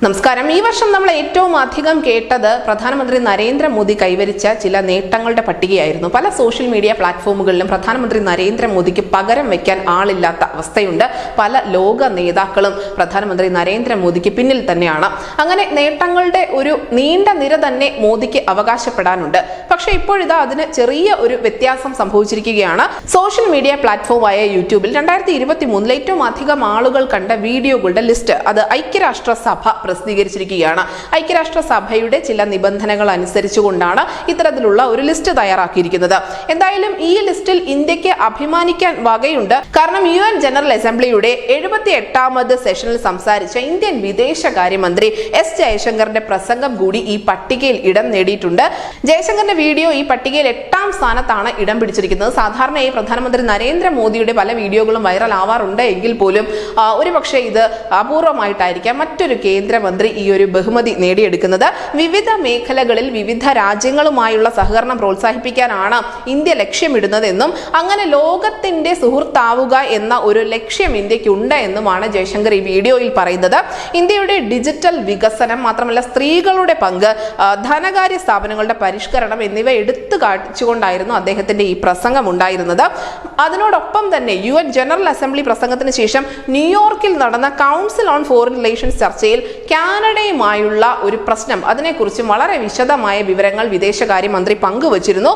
നമസ്കാരം. ഈ വർഷം നമ്മൾ ഏറ്റവും അധികം കേട്ടത് പ്രധാനമന്ത്രി നരേന്ദ്രമോദി കൈവരിച്ച ചില നേട്ടങ്ങളുടെ പട്ടികയായിരുന്നു. പല സോഷ്യൽ മീഡിയ പ്ലാറ്റ്ഫോമുകളിലും പ്രധാനമന്ത്രി നരേന്ദ്രമോദിക്ക് പകരം വയ്ക്കാൻ ആളില്ലാത്ത അവസ്ഥയുണ്ട്. പല ലോക നേതാക്കളും പ്രധാനമന്ത്രി നരേന്ദ്രമോദിക്ക് പിന്നിൽ തന്നെയാണ്. അങ്ങനെ നേട്ടങ്ങളുടെ ഒരു നീണ്ട നിര തന്നെ മോദിക്ക് അവകാശപ്പെടാനുണ്ട്. പക്ഷേ ഇപ്പോഴിതാ അതിന് ചെറിയ ഒരു വ്യത്യാസം സംഭവിച്ചിരിക്കുകയാണ്. സോഷ്യൽ മീഡിയ പ്ലാറ്റ്ഫോമായ യൂട്യൂബിൽ 2023 ഏറ്റവും അധികം ആളുകൾ കണ്ട വീഡിയോകളുടെ ലിസ്റ്റ് അത് ഐക്യരാഷ്ട്രസഭ പ്രസിദ്ധീകരിച്ചിരിക്കുകയാണ്. ഐക്യരാഷ്ട്രസഭയുടെ ചില നിബന്ധനകൾ അനുസരിച്ചുകൊണ്ടാണ് ഇത്തരത്തിലുള്ള ഒരു ലിസ്റ്റ് തയ്യാറാക്കിയിരിക്കുന്നത്. എന്തായാലും ഈ ലിസ്റ്റിൽ ഇന്ത്യക്ക് അഭിമാനിക്കാൻ വകയുണ്ട്. കാരണം UN ജനറൽ അസംബ്ലിയുടെ 78ാമത് സെഷനിൽ സംസാരിച്ച ഇന്ത്യൻ വിദേശകാര്യമന്ത്രി S ജയശങ്കറിന്റെ പ്രസംഗം കൂടി ഈ പട്ടികയിൽ ഇടം നേടിയിട്ടുണ്ട്. ജയശങ്കറിന്റെ വീഡിയോ ഈ പട്ടികയിൽ 8ാം സ്ഥാനത്താണ് ഇടം പിടിച്ചിരിക്കുന്നത്. സാധാരണയായി പ്രധാനമന്ത്രി നരേന്ദ്രമോദിയുടെ പല വീഡിയോകളും വൈറൽ ആവാറുണ്ട് എങ്കിൽ പോലും ഒരുപക്ഷെ ഇത് അപൂർവമായിട്ടായിരിക്കാം മറ്റൊരു കേന്ദ്രമന്ത്രി ഈ ഒരു ബഹുമതി നേടിയെടുക്കുന്നത്. വിവിധ മേഖലകളിൽ വിവിധ രാജ്യങ്ങളുമായുള്ള സഹകരണം പ്രോത്സാഹിപ്പിക്കാനാണ് ഇന്ത്യ ലക്ഷ്യമിടുന്നതെന്നും അങ്ങനെ ലോകത്തിന്റെ സുഹൃത്താവുക എന്ന ഒരു ലക്ഷ്യം ഇന്ത്യക്കുണ്ട് എന്നുമാണ് ജയശങ്കർ ഈ വീഡിയോയിൽ പറയുന്നത്. ഇന്ത്യയുടെ ഡിജിറ്റൽ വികസനം മാത്രമല്ല സ്ത്രീകളുടെ പങ്ക്, ധനകാര്യ സ്ഥാപനങ്ങളുടെ പരിഷ്കരണം എന്നിവ എടുത്തു കാണിച്ചുകൊണ്ടായിരുന്നു അദ്ദേഹത്തിന്റെ ഈ പ്രസംഗം ഉണ്ടായിരുന്നത്. അതിനോടൊപ്പം തന്നെ UN ജനറൽ അസംബ്ലി പ്രസംഗത്തിന് ശേഷം ന്യൂയോർക്കിൽ നടന്ന കൗൺസിൽ ഓൺ ഫോറിൻ റിലേഷൻസ് ചർച്ചയിൽ കാനഡയുമായുള്ള ഒരു പ്രശ്നം, അതിനെക്കുറിച്ച് വളരെ വിശദമായ വിവരങ്ങൾ വിദേശകാര്യമന്ത്രി പങ്കുവച്ചിരുന്നു.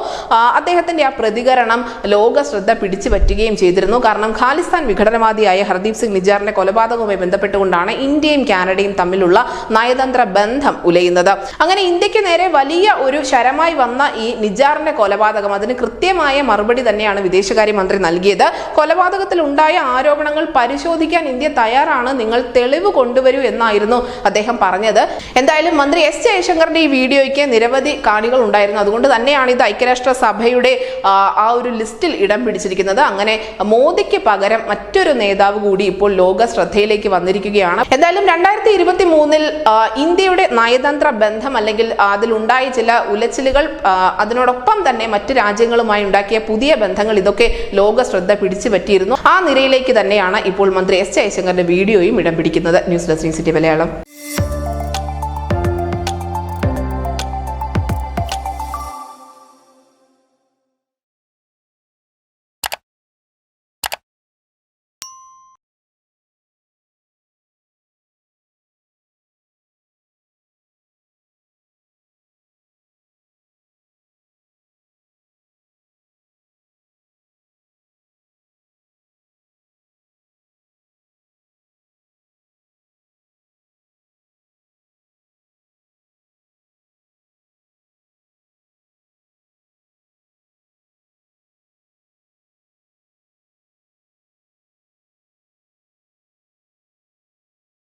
അദ്ദേഹത്തിന്റെ ആ പ്രതികരണം ലോക ശ്രദ്ധ പിടിച്ചു പറ്റുകയും ചെയ്തിരുന്നു. കാരണം ഖാലിസ്ഥാൻ വിഘടനവാദിയായ ഹർദീപ് സിംഗ് നിജാറിന്റെ കൊലപാതകവുമായി ബന്ധപ്പെട്ടുകൊണ്ടാണ് ഇന്ത്യയും കാനഡയും തമ്മിലുള്ള നയതന്ത്ര ബന്ധം ഉലയുന്നത്. അങ്ങനെ ഇന്ത്യക്ക് നേരെ വലിയ ഒരു ശരമായി വന്ന ഈ നിജാറിന്റെ കൊലപാതകം, അതിന് കൃത്യമായ മറുപടി തന്നെയാണ് വിദേശകാര്യമന്ത്രി നൽകിയത്. കൊലപാതകത്തിൽ ഉണ്ടായ ആരോപണങ്ങൾ പരിശോധിക്കാൻ ഇന്ത്യ തയ്യാറാണ്, നിങ്ങൾ തെളിവ് കൊണ്ടുവരൂ എന്നായിരുന്നു അദ്ദേഹം പറഞ്ഞത്. എന്തായാലും മന്ത്രി S ജയശങ്കറിന്റെ ഈ വീഡിയോയ്ക്ക് നിരവധി കാണികൾ ഉണ്ടായിരുന്നു. അതുകൊണ്ട് തന്നെയാണ് ഇത് ഐക്യരാഷ്ട്രസഭയുടെ ആ ഒരു ലിസ്റ്റിൽ ഇടം പിടിച്ചിരിക്കുന്നത്. അങ്ങനെ മോദിക്ക് പകരം മറ്റൊരു നേതാവ് കൂടി ഇപ്പോൾ ലോക ശ്രദ്ധയിലേക്ക് വന്നിരിക്കുകയാണ്. എന്തായാലും 2023 ഇന്ത്യയുടെ നയതന്ത്ര ബന്ധം അല്ലെങ്കിൽ അതിലുണ്ടായ ചില ഉലച്ചിലുകൾ, അതിനോടൊപ്പം തന്നെ മറ്റ് രാജ്യങ്ങളുമായി ഉണ്ടാക്കിയ പുതിയ ബന്ധങ്ങൾ, ഇതൊക്കെ ലോക ശ്രദ്ധ പിടിച്ചു പറ്റിയിരുന്നു. ആ നിരയിലേക്ക് തന്നെയാണ് ഇപ്പോൾ മന്ത്രി S ജയശങ്കറിന്റെ വീഡിയോയും ഇടം പിടിക്കുന്നത്. News desk city Malayalam.